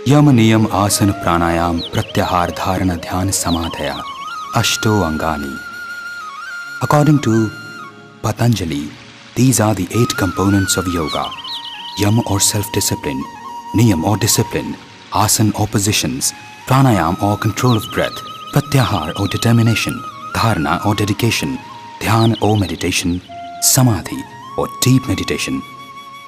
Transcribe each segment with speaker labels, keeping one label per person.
Speaker 1: यम नियम आसन प्राणायाम प्रत्याहार dharana dhyana samadhaya ashto angani. According to Patanjali, these are the 8 components of yoga: yam or self-discipline, niyam or discipline, asan or positions, pranayam or control of breath, pratyahar or determination, dharana or dedication, dhyan or meditation, samadhi or deep meditation.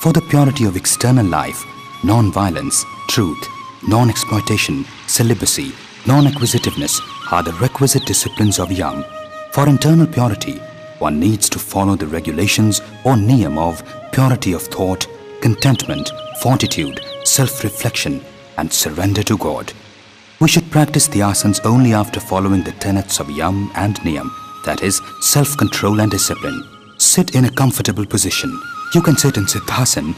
Speaker 1: For the purity of external life, non-violence, truth, non-exploitation, celibacy, non-acquisitiveness are the requisite disciplines of yam. For internal purity, one needs to follow the regulations or niyam of purity of thought, contentment, fortitude, self-reflection and surrender to God. We should practice the asanas only after following the tenets of yam and niyam, that is, self-control and discipline. Sit in a comfortable position. You can sit in Siddhasana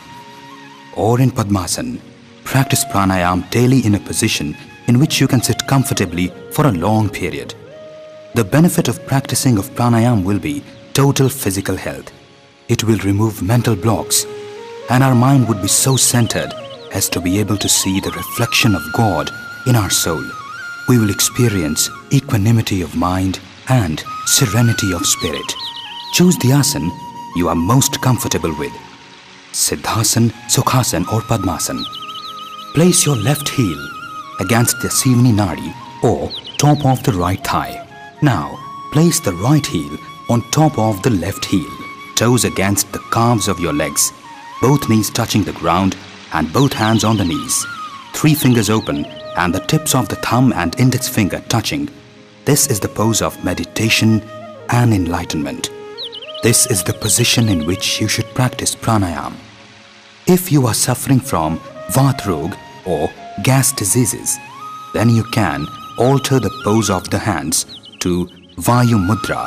Speaker 1: or in Padmasana. Practice pranayam daily in a position in which you can sit comfortably for a long period. The benefit of practicing of pranayam will be total physical health. It will remove mental blocks, and our mind would be so centered as to be able to see the reflection of God in our soul. We will experience equanimity of mind and serenity of spirit. Choose the asana you are most comfortable with: Siddhasana, Sukhasana or Padmasana. Place your left heel against the Sivani Nadi or top of the right thigh. Now, place the right heel on top of the left heel, toes against the calves of your legs, both knees touching the ground and both hands on the knees, 3 fingers open and the tips of the thumb and index finger touching. This is the pose of meditation and enlightenment. This is the position in which you should practice pranayam. If you are suffering from Vat Rog or gas diseases, then you can alter the pose of the hands to Vayu Mudra,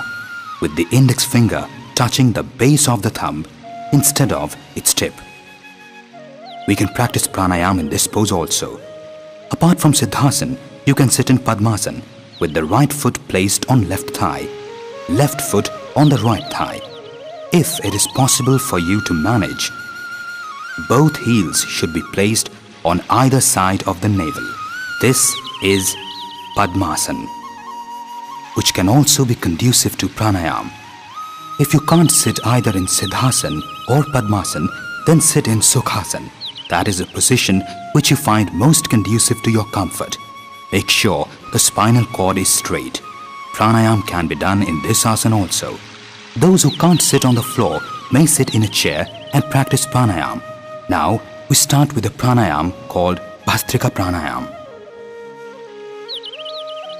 Speaker 1: with the index finger touching the base of the thumb instead of its tip. We can practice pranayam in this pose also. Apart from Siddhasana, you can sit in Padmasana with the right foot placed on left thigh, left foot on the right thigh. If it is possible for you to manage, both heels should be placed on either side of the navel. This is Padmasana, which can also be conducive to pranayam. If you can't sit either in Siddhasana or Padmasana, then sit in Sukhasana. That is a position which you find most conducive to your comfort. Make sure the spinal cord is straight. Pranayam can be done in this asana also. Those who can't sit on the floor may sit in a chair and practice pranayam. Now, we start with a pranayam called Bhastrica Pranayam.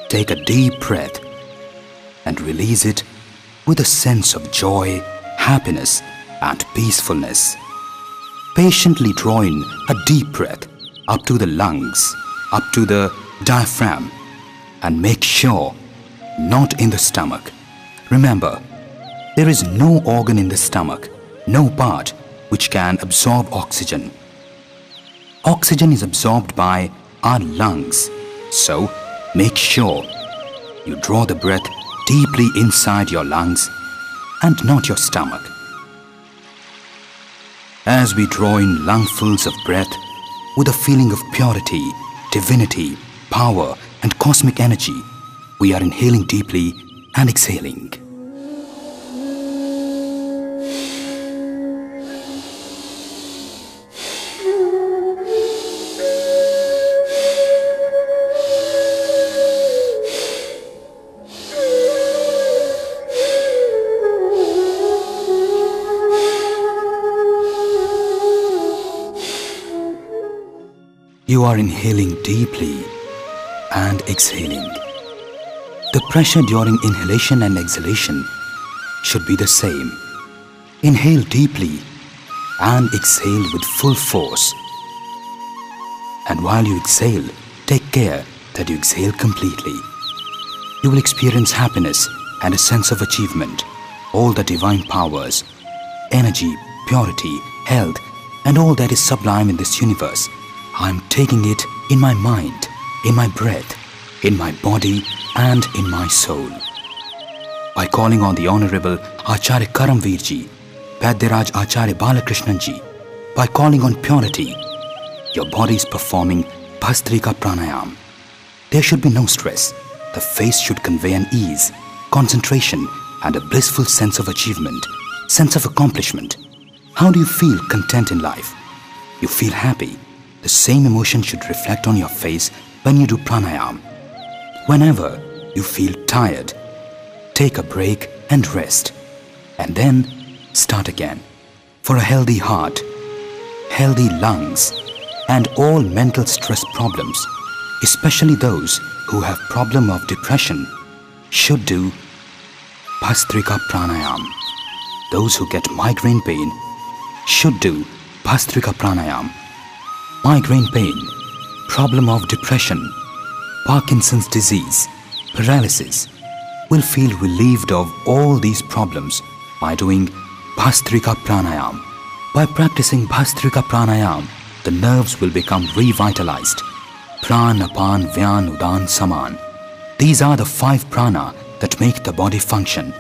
Speaker 1: Take a deep breath and release it with a sense of joy, happiness and peacefulness. Patiently draw in a deep breath up to the lungs, up to the diaphragm, and make sure not in the stomach. Remember, there is no organ in the stomach, no part which can absorb oxygen. Oxygen is absorbed by our lungs, so make sure you draw the breath deeply inside your lungs and not your stomach. As we draw in lungfuls of breath with a feeling of purity, divinity, power and cosmic energy, we are inhaling deeply and exhaling. You are inhaling deeply and exhaling. The pressure during inhalation and exhalation should be the same. Inhale deeply and exhale with full force. And while you exhale, take care that you exhale completely. You will experience happiness and a sense of achievement. All the divine powers, energy, purity, health, and all that is sublime in this universe, I am taking it in my mind, in my breath, in my body and in my soul. By calling on the Honorable Acharya Karamveer Ji, Vaidyaraj Acharya Balakrishnan Ji, by calling on purity, your body is performing Bhastrica Pranayama. There should be no stress. The face should convey an ease, concentration, and a blissful sense of achievement, sense of accomplishment. How do you feel content in life? You feel happy. The same emotion should reflect on your face when you do pranayama. Whenever you feel tired, take a break and rest, and then start again. For a healthy heart, healthy lungs, and all mental stress problems, especially those who have problem of depression, should do Bhastrika Pranayama. Those who get migraine pain should do Bhastrika Pranayama. Migraine pain, problem of depression, Parkinson's disease, paralysis will feel relieved of all these problems by doing Bhastrika Pranayama. By practicing Bhastrika Pranayama, the nerves will become revitalized. Pran, Apan, Vyan, Udan, Saman. These are the 5 prana that make the body function.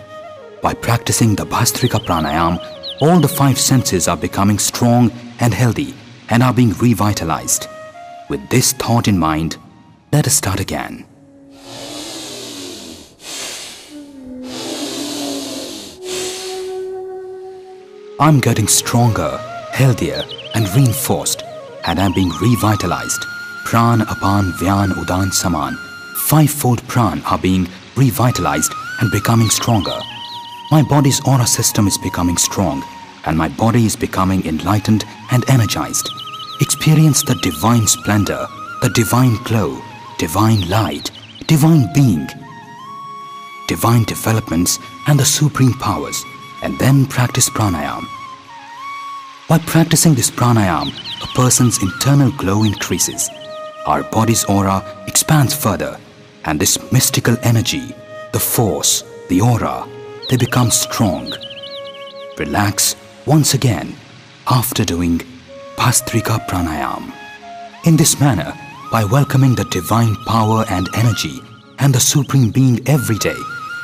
Speaker 1: By practicing the Bhastrika Pranayama, all the 5 senses are becoming strong and healthy and are being revitalized. With this thought in mind, let us start again. I'm getting stronger, healthier and reinforced, and I'm being revitalized. Pran, Apan, Vyan, Udan, Saman. 5-fold pran are being revitalized and becoming stronger. My body's aura system is becoming strong, and my body is becoming enlightened and energized. Experience the divine splendor, the divine glow, divine light, divine being, divine developments and the supreme powers, and then practice pranayama. By practicing this pranayama, a person's internal glow increases. Our body's aura expands further, and this mystical energy, the force, the aura, they become strong. Relax once again after doing Bhastrika Pranayama. In this manner, by welcoming the divine power and energy and the Supreme Being every day,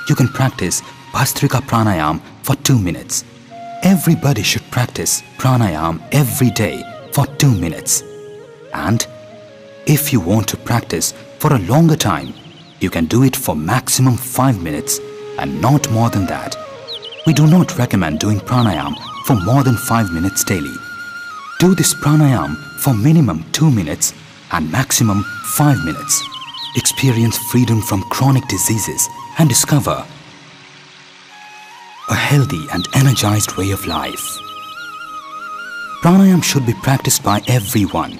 Speaker 1: you can practice Bhastrika Pranayama for 2 minutes. Everybody should practice pranayama every day for 2 minutes. And if you want to practice for a longer time, you can do it for maximum 5 minutes and not more than that. We do not recommend doing pranayama for more than 5 minutes daily. Do this pranayama for minimum 2 minutes and maximum 5 minutes. Experience freedom from chronic diseases and discover a healthy and energized way of life. Pranayama should be practiced by everyone,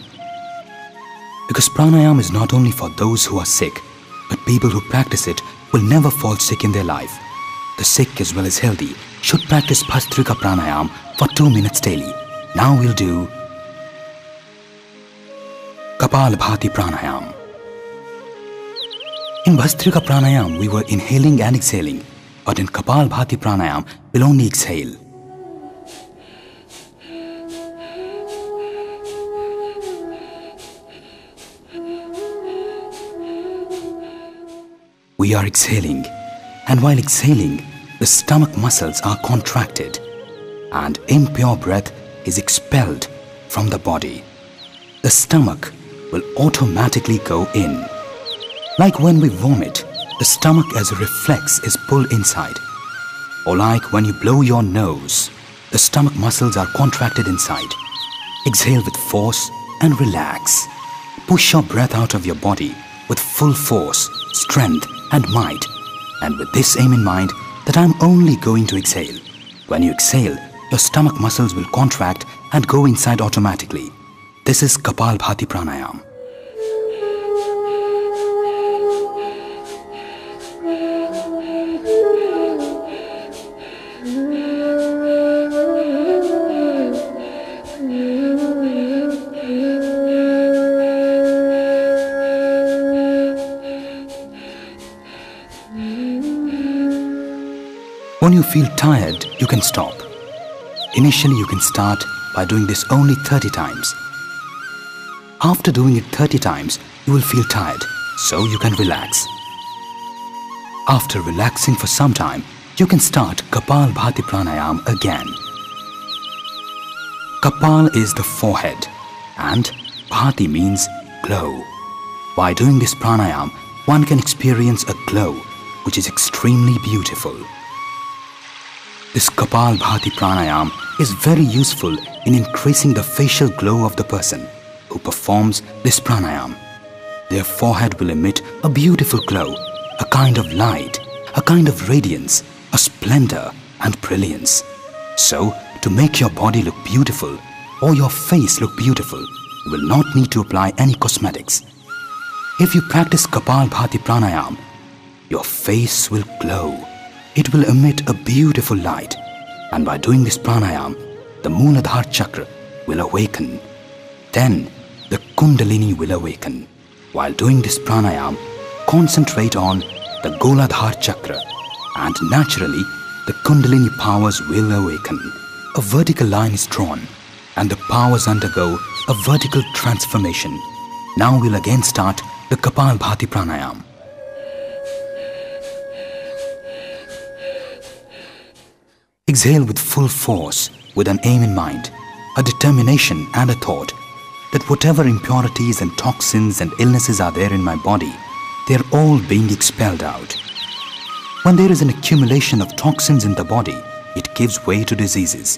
Speaker 1: because pranayama is not only for those who are sick, but people who practice it will never fall sick in their life. The sick as well as healthy should practice Bhastrika Pranayama for 2 minutes daily. Now we'll do Kapalbhati Pranayama. In Bhastrika Pranayama, we were inhaling and exhaling, but in Kapalbhati Pranayama, we'll only exhale. We are exhaling, and while exhaling, the stomach muscles are contracted, and impure breath is expelled from the body. The stomach will automatically go in. Like when we vomit, the stomach as a reflex is pulled inside. Or like when you blow your nose, the stomach muscles are contracted inside. Exhale with force and relax. Push your breath out of your body with full force, strength and might, and with this aim in mind that I'm only going to exhale. When you exhale, your stomach muscles will contract and go inside automatically. This is Kapalbhati Pranayama. When you feel tired, you can stop. Initially, you can start by doing this only 30 times. After doing it 30 times, you will feel tired, so you can relax. After relaxing for some time, you can start Kapalbhati Pranayama again. Kapal is the forehead and Bhati means glow. By doing this pranayama, one can experience a glow which is extremely beautiful. This Kapalbhati pranayama is very useful in increasing the facial glow of the person who performs this pranayama. Their forehead will emit a beautiful glow, a kind of light, a kind of radiance, a splendor and brilliance. So, to make your body look beautiful or your face look beautiful, you will not need to apply any cosmetics. If you practice Kapalbhati pranayama, your face will glow. It will emit a beautiful light, and by doing this pranayama, the Mooladhara chakra will awaken. Then the Kundalini will awaken. While doing this pranayama, concentrate on the Goladhara chakra, and naturally the Kundalini powers will awaken. A vertical line is drawn, and the powers undergo a vertical transformation. Now we'll again start the Kapalbhati pranayama. Exhale with full force, with an aim in mind, a determination and a thought that whatever impurities and toxins and illnesses are there in my body, they are all being expelled out. When there is an accumulation of toxins in the body, it gives way to diseases.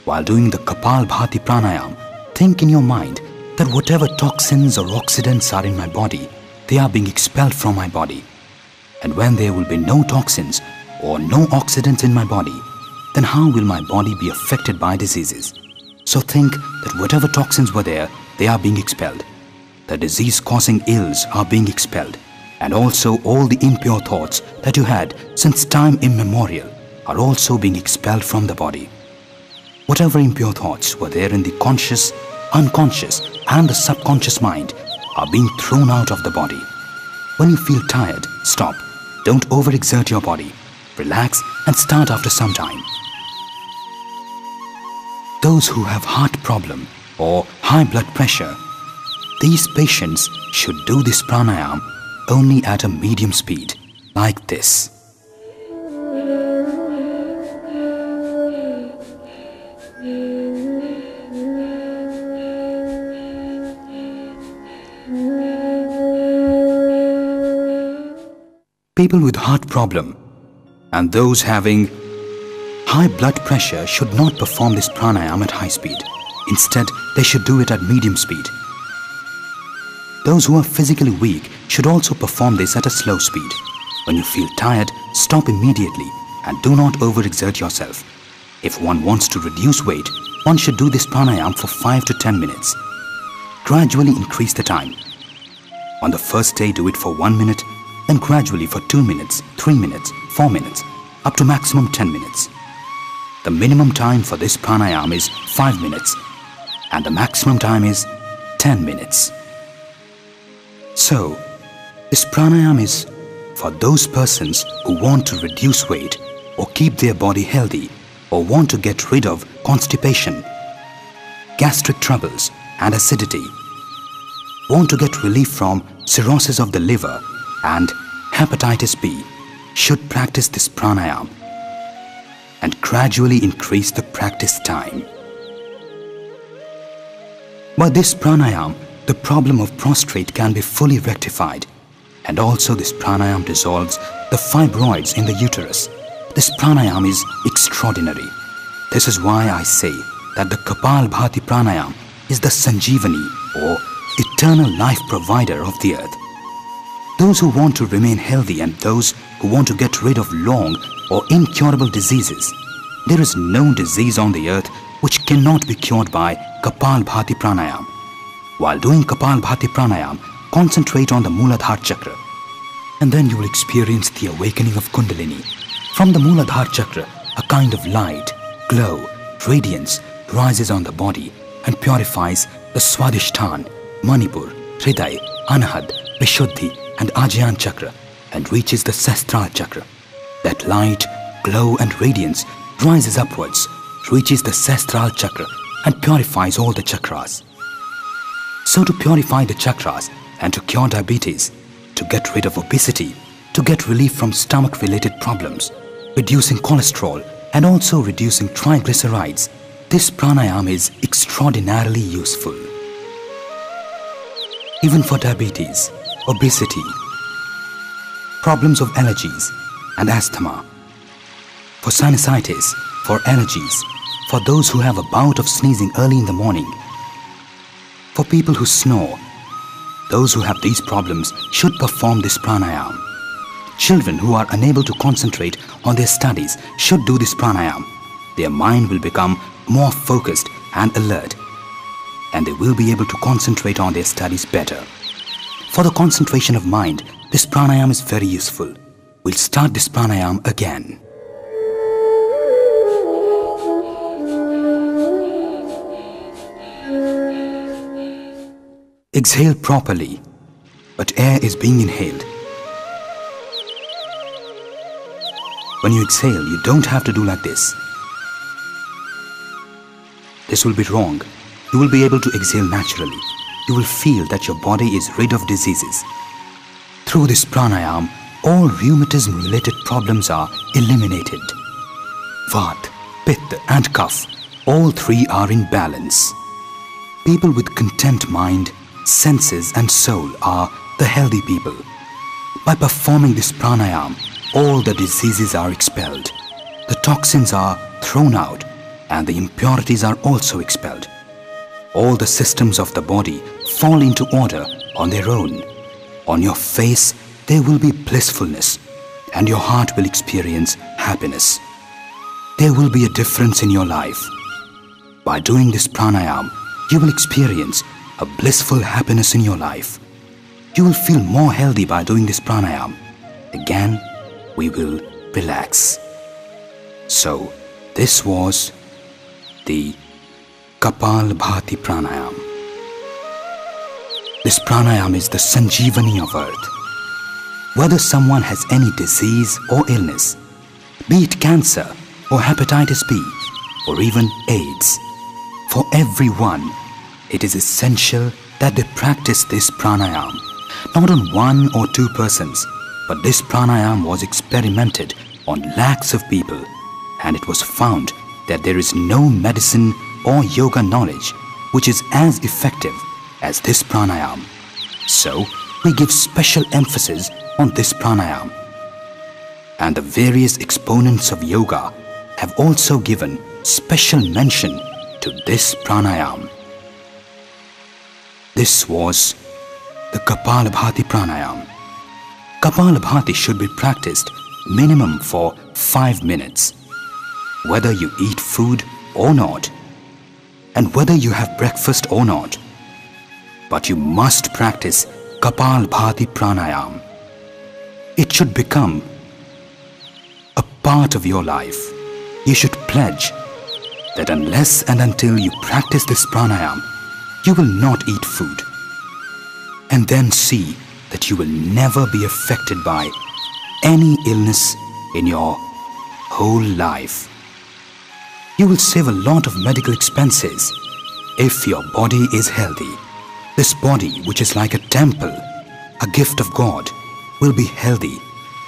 Speaker 1: While doing the Kapalbhati pranayama, think in your mind that whatever toxins or oxidants are in my body, they are being expelled from my body. And when there will be no toxins or no oxidants in my body, then how will my body be affected by diseases? So think that whatever toxins were there, they are being expelled. The disease-causing ills are being expelled. And also all the impure thoughts that you had since time immemorial are also being expelled from the body. Whatever impure thoughts were there in the conscious, unconscious and the subconscious mind are being thrown out of the body. When you feel tired, stop. Don't overexert your body. Relax and start after some time. Those who have heart problem or high blood pressure, these patients should do this pranayama only at a medium speed, like this. People with heart problem and those having high blood pressure should not perform this pranayama at high speed. Instead, they should do it at medium speed. Those who are physically weak should also perform this at a slow speed. When you feel tired, stop immediately and do not overexert yourself. If one wants to reduce weight, one should do this pranayama for 5 to 10 minutes. Gradually increase the time. On the first day, do it for 1 minute, then gradually for 2 minutes, 3 minutes, 4 minutes, up to maximum 10 minutes. The minimum time for this pranayama is 5 minutes and the maximum time is 10 minutes. So, this pranayama is for those persons who want to reduce weight or keep their body healthy or want to get rid of constipation, gastric troubles and acidity, want to get relief from cirrhosis of the liver and hepatitis B, should practice this pranayama and gradually increase the practice time. By this pranayama, the problem of prostrate can be fully rectified, and also this pranayama dissolves the fibroids in the uterus. This pranayama is extraordinary. This is why I say that the Kapalbhati pranayama is the Sanjeevani or eternal life provider of the earth. Those who want to remain healthy and those who want to get rid of long or incurable diseases, there is no disease on the earth which cannot be cured by Kapalbhati pranayama. While doing Kapalbhati pranayama, concentrate on the Mooladhara chakra, and then you will experience the awakening of Kundalini. From the Mooladhara chakra, a kind of light, glow, radiance rises on the body and purifies the Swadhisthana, Manipur, Hriday, Anahad, Vishuddhi and Ajyan chakra and reaches the Sahasrara chakra. That light, glow and radiance rises upwards, reaches the Sahasrara chakra and purifies all the chakras. So to purify the chakras and to cure diabetes, to get rid of obesity, to get relief from stomach-related problems, reducing cholesterol and also reducing triglycerides, this pranayama is extraordinarily useful. even for diabetes, obesity, problems of allergies and asthma, for sinusitis, for allergies, for those who have a bout of sneezing early in the morning, for people who snore. Those who have these problems should perform this pranayama. Children who are unable to concentrate on their studies should do this pranayama. Their mind will become more focused and alert, and they will be able to concentrate on their studies better. For the concentration of mind, this pranayama is very useful. We'll start this pranayama again. Exhale properly, but air is being inhaled. When you exhale, you don't have to do like this. This will be wrong. You will be able to exhale naturally. You will feel that your body is rid of diseases. Through this pranayama, all rheumatism-related problems are eliminated. Vata, Pitta and Kapha, all three are in balance. People with content mind, senses and soul are the healthy people. By performing this pranayama, all the diseases are expelled. The toxins are thrown out and the impurities are also expelled. All the systems of the body fall into order on their own. On your face, there will be blissfulness and your heart will experience happiness. There will be a difference in your life. By doing this pranayama, you will experience a blissful happiness in your life. You will feel more healthy by doing this pranayama. Again, we will relax. So, this was the Kapalbhati Pranayama. This pranayama is the Sanjeevani of earth. Whether someone has any disease or illness, be it cancer or hepatitis B or even AIDS, for everyone, it is essential that they practice this pranayama, not on one or two persons, but this pranayama was experimented on lakhs of people, and it was found that there is no medicine or yoga knowledge which is as effective as this pranayama. So, we give special emphasis on this pranayama. And the various exponents of yoga have also given special mention to this pranayama. This was the Kapalbhati Pranayama. Kapalbhati should be practiced minimum for 5 minutes, whether you eat food or not, and whether you have breakfast or not. But you must practice Kapalbhati Pranayama. It should become a part of your life. You should pledge that unless and until you practice this pranayama, you will not eat food. And then see that you will never be affected by any illness in your whole life. You will save a lot of medical expenses if your body is healthy. This body, which is like a temple, a gift of God, will be healthy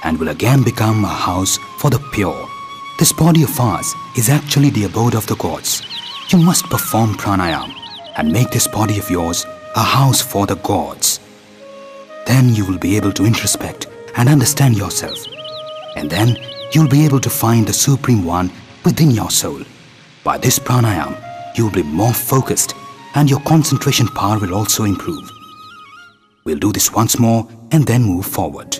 Speaker 1: and will again become a house for the pure. This body of ours is actually the abode of the gods. You must perform pranayama and make this body of yours a house for the gods. Then you will be able to introspect and understand yourself. And then you will be able to find the Supreme One within your soul. By this pranayama, you will be more focused and your concentration power will also improve. We'll do this once more and then move forward.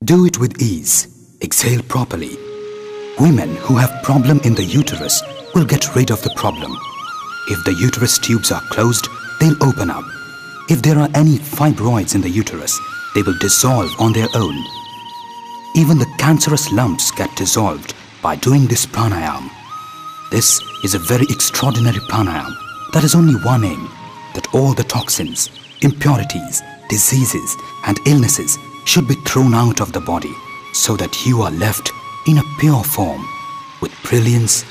Speaker 1: Do it with ease. Exhale properly. Women who have problem in the uterus will get rid of the problem. If the uterus tubes are closed, they'll open up. If there are any fibroids in the uterus, they will dissolve on their own. Even the cancerous lumps get dissolved by doing this pranayama. This is a very extraordinary pranayama that has only one aim, that all the toxins, impurities, diseases and illnesses should be thrown out of the body so that you are left in a pure form with brilliance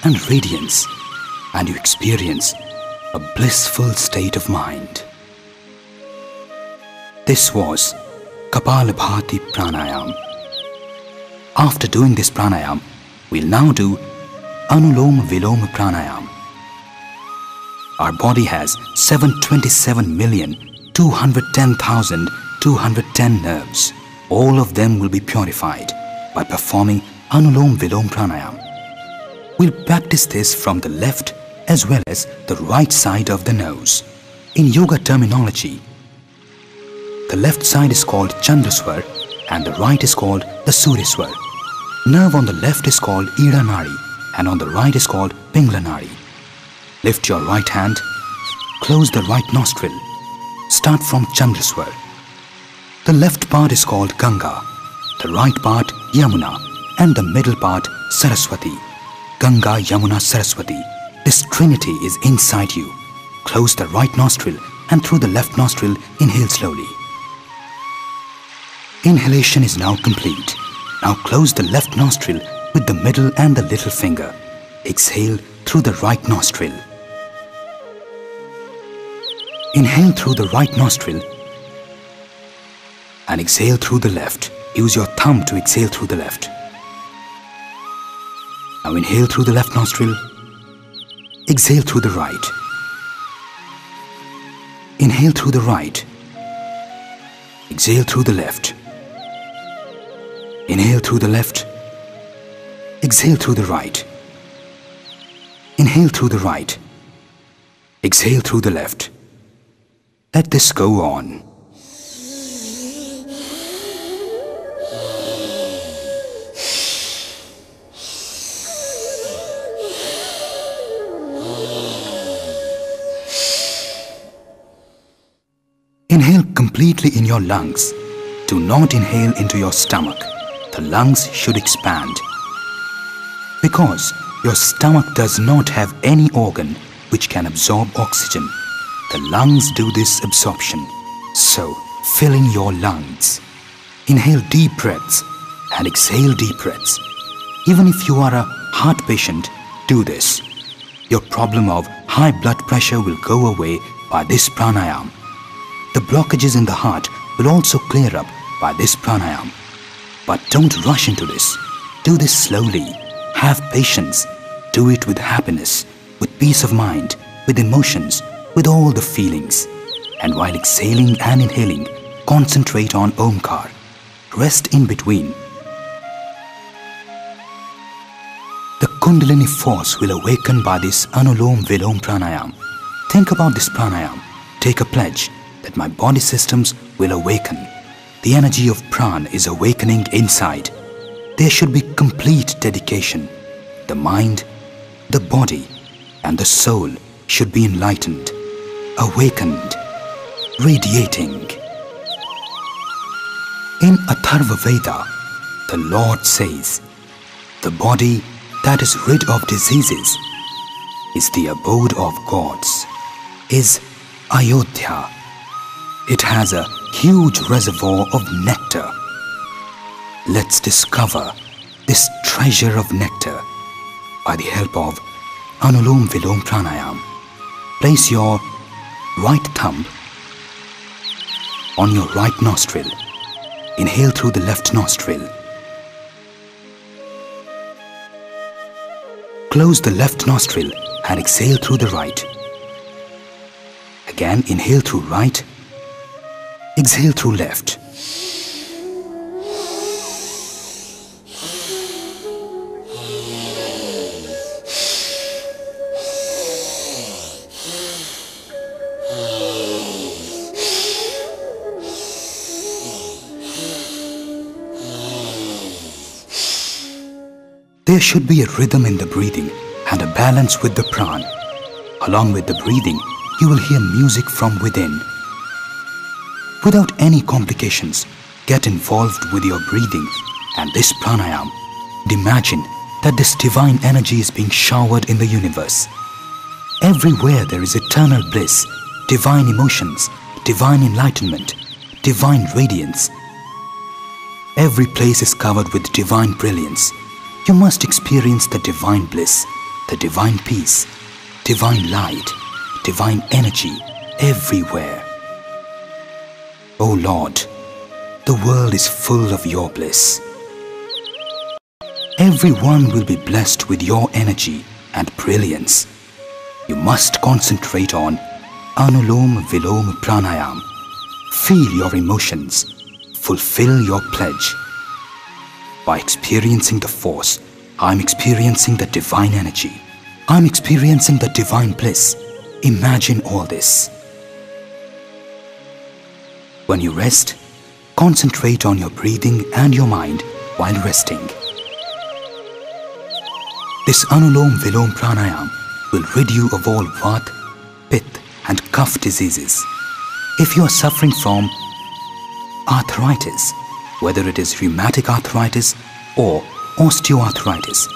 Speaker 1: and radiance, and you experience a blissful state of mind. This was Kapalbhati Pranayama. After doing this pranayama, we'll now do Anuloma Viloma Pranayama. Our body has 727,210,210 nerves. All of them will be purified by performing Anuloma Viloma Pranayama. We'll practice this from the left as well as the right side of the nose. In yoga terminology, the left side is called Chandraswar and the right is called the Suryaswar. Nerve on the left is called Ida Nadi and on the right is called Pingla Nadi. Lift your right hand, close the right nostril. Start from Chandraswar. The left part is called Ganga, the right part Yamuna and the middle part Saraswati. Ganga, Yamuna, Saraswati. This trinity is inside you. Close the right nostril and through the left nostril inhale slowly. Inhalation is now complete. Now close the left nostril with the middle and the little finger. Exhale through the right nostril. Inhale through the right nostril and exhale through the left. Use your thumb to exhale through the left. Now inhale through the left nostril. Exhale through the right. Inhale through the right. Exhale through the left. Inhale through the left. Exhale through the right. Inhale through the right. Exhale through the left. Let this go on. Inhale completely in your lungs. Do not inhale into your stomach. The lungs should expand. Because your stomach does not have any organ which can absorb oxygen, the lungs do this absorption. So, fill in your lungs. Inhale deep breaths and exhale deep breaths. Even if you are a heart patient, do this. Your problem of high blood pressure will go away by this pranayama. The blockages in the heart will also clear up by this pranayama. But don't rush into this. Do this slowly. Have patience. Do it with happiness, with peace of mind, with emotions, with all the feelings. And while exhaling and inhaling, concentrate on Omkar. Rest in between. The Kundalini force will awaken by this Anulom Vilom Pranayama. Think about this pranayama. Take a pledge that my body systems will awaken. The energy of Pran is awakening inside. There should be complete dedication. The mind, the body, and the soul should be enlightened, awakened, radiating. In Atharva Veda, the Lord says, the body that is rid of diseases is the abode of gods, is Ayodhya. It has a huge reservoir of nectar. Let's discover this treasure of nectar by the help of Anulom Vilom Pranayama. Place your right thumb on your right nostril. Inhale through the left nostril. Close the left nostril and exhale through the right. Again, inhale through right. Exhale through left. There should be a rhythm in the breathing and a balance with the pran. Along with the breathing, you will hear music from within. Without any complications, get involved with your breathing and this pranayama. Imagine that this divine energy is being showered in the universe. Everywhere there is eternal bliss, divine emotions, divine enlightenment, divine radiance. Every place is covered with divine brilliance. You must experience the divine bliss, the divine peace, divine light, divine energy everywhere. O Lord, the world is full of your bliss. Everyone will be blessed with your energy and brilliance. You must concentrate on Anulom Vilom Pranayam. Feel your emotions. Fulfill your pledge. By experiencing the force, I'm experiencing the divine energy. I'm experiencing the divine bliss. Imagine all this. When you rest, concentrate on your breathing and your mind while resting. This Anulom Vilom Pranayam will rid you of all Vata, Pitta and Kapha diseases. If you are suffering from arthritis, whether it is rheumatic arthritis or osteoarthritis,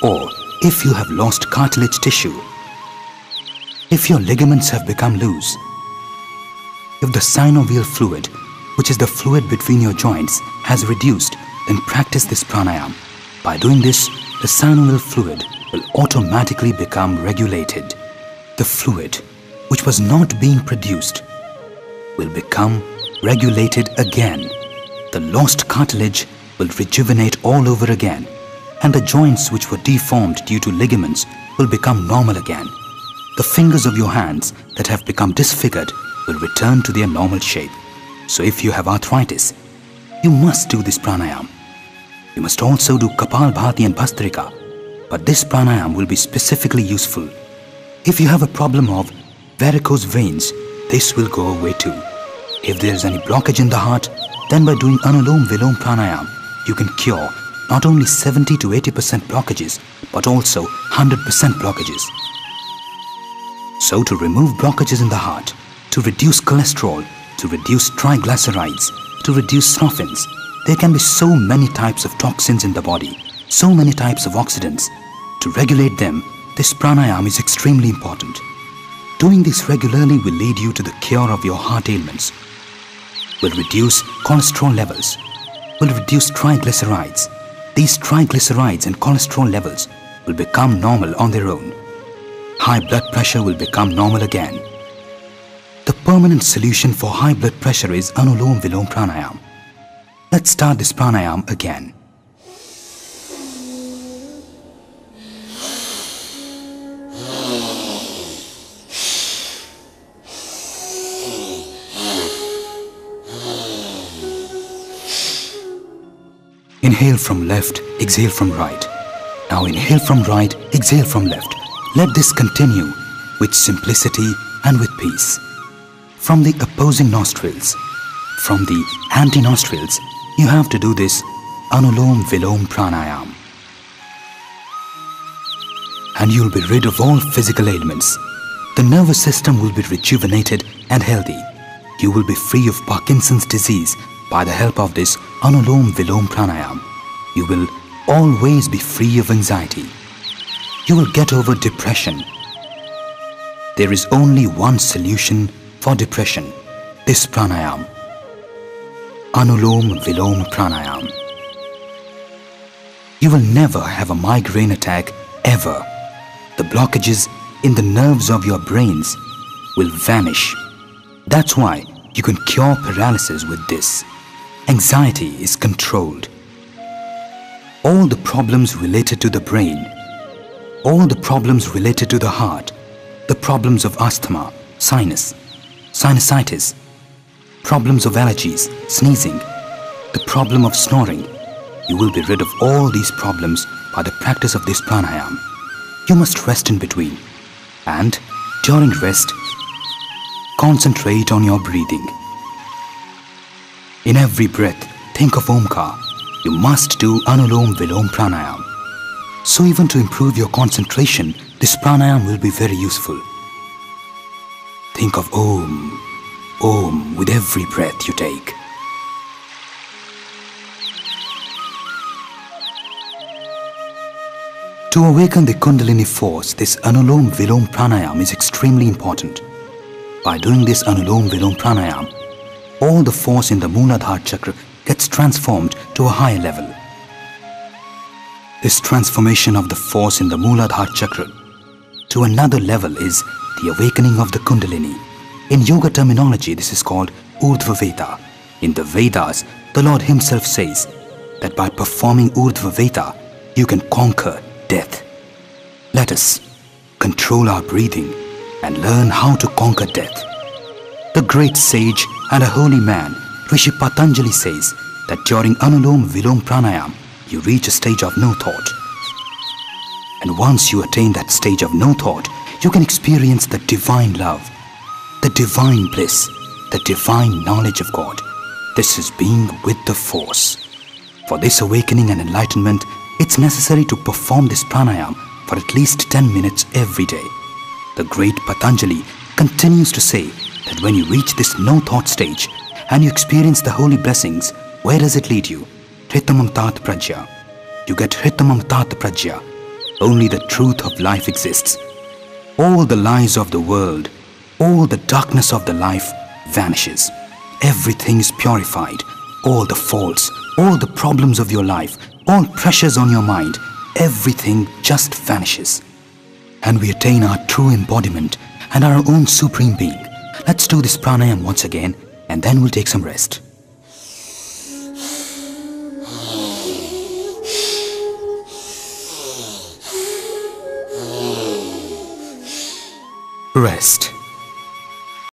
Speaker 1: or if you have lost cartilage tissue, if your ligaments have become loose, if the synovial fluid, which is the fluid between your joints, has reduced, then practice this pranayam. By doing this, the synovial fluid will automatically become regulated. The fluid, which was not being produced, will become regulated again. The lost cartilage will rejuvenate all over again, and the joints which were deformed due to ligaments will become normal again. The fingers of your hands that have become disfigured will return to their normal shape. So if you have arthritis, you must do this pranayam. You must also do Kapalbhati and Bhastrica, but this pranayam will be specifically useful. If you have a problem of varicose veins, this will go away too. If there is any blockage in the heart, then by doing Anulom Vilom Pranayam, you can cure not only 70 to 80% blockages, but also 100% blockages. So to remove blockages in the heart, to reduce cholesterol, to reduce triglycerides, to reduce sulfins, there can be so many types of toxins in the body, so many types of oxidants. To regulate them, this pranayam is extremely important. Doing this regularly will lead you to the cure of your heart ailments, will reduce cholesterol levels, will reduce triglycerides. These triglycerides and cholesterol levels will become normal on their own. High blood pressure will become normal again. The permanent solution for high blood pressure is Anulom Vilom Pranayam. Let's start this pranayam again. Inhale from left, exhale from right. Now inhale from right, exhale from left. Let this continue with simplicity and with peace. From the opposing nostrils, from the anti-nostrils, you have to do this Anulom Vilom Pranayam. And you'll be rid of all physical ailments. The nervous system will be rejuvenated and healthy. You will be free of Parkinson's disease by the help of this Anulom Vilom Pranayam. You will always be free of anxiety. You will get over depression. There is only one solution for depression, this pranayam. Anulom Vilom Pranayam. You will never have a migraine attack ever. The blockages in the nerves of your brains will vanish. That's why you can cure paralysis with this. Anxiety is controlled. All the problems related to the brain, all the problems related to the heart, the problems of asthma, sinus, sinusitis, problems of allergies, sneezing, the problem of snoring, you will be rid of all these problems by the practice of this pranayam. You must rest in between, and during rest, concentrate on your breathing. In every breath, think of Omkar. You must do Anulom Vilom Pranayam. So even to improve your concentration, this pranayam will be very useful. Think of Om, Om with every breath you take. To awaken the Kundalini force, this Anulom Vilom Pranayam is extremely important. By doing this Anulom Vilom Pranayam, all the force in the Mooladhara chakra gets transformed to a higher level. This transformation of the force in the Mooladhara chakra to another level is the awakening of the Kundalini. In yoga terminology, this is called Urdhva Veda. In the Vedas, the Lord Himself says that by performing Urdhva Veda, you can conquer death. Let us control our breathing and learn how to conquer death. The great sage and a holy man, Rishi Patanjali says that during Anulom Vilom Pranayam, you reach a stage of no thought. And once you attain that stage of no thought, you can experience the divine love, the divine bliss, the divine knowledge of God. This is being with the force. For this awakening and enlightenment, it's necessary to perform this pranayam for at least 10 minutes every day. The great Patanjali continues to say that when you reach this no-thought stage and you experience the holy blessings, where does it lead you? Hritamam Tat Prajya. You get Hritamam Tat Prajya. Only the truth of life exists. All the lies of the world, all the darkness of the life vanishes. Everything is purified. All the faults, all the problems of your life, all pressures on your mind, everything just vanishes. And we attain our true embodiment and our own supreme being. Let's do this pranayam once again and then we'll take some rest. Rest.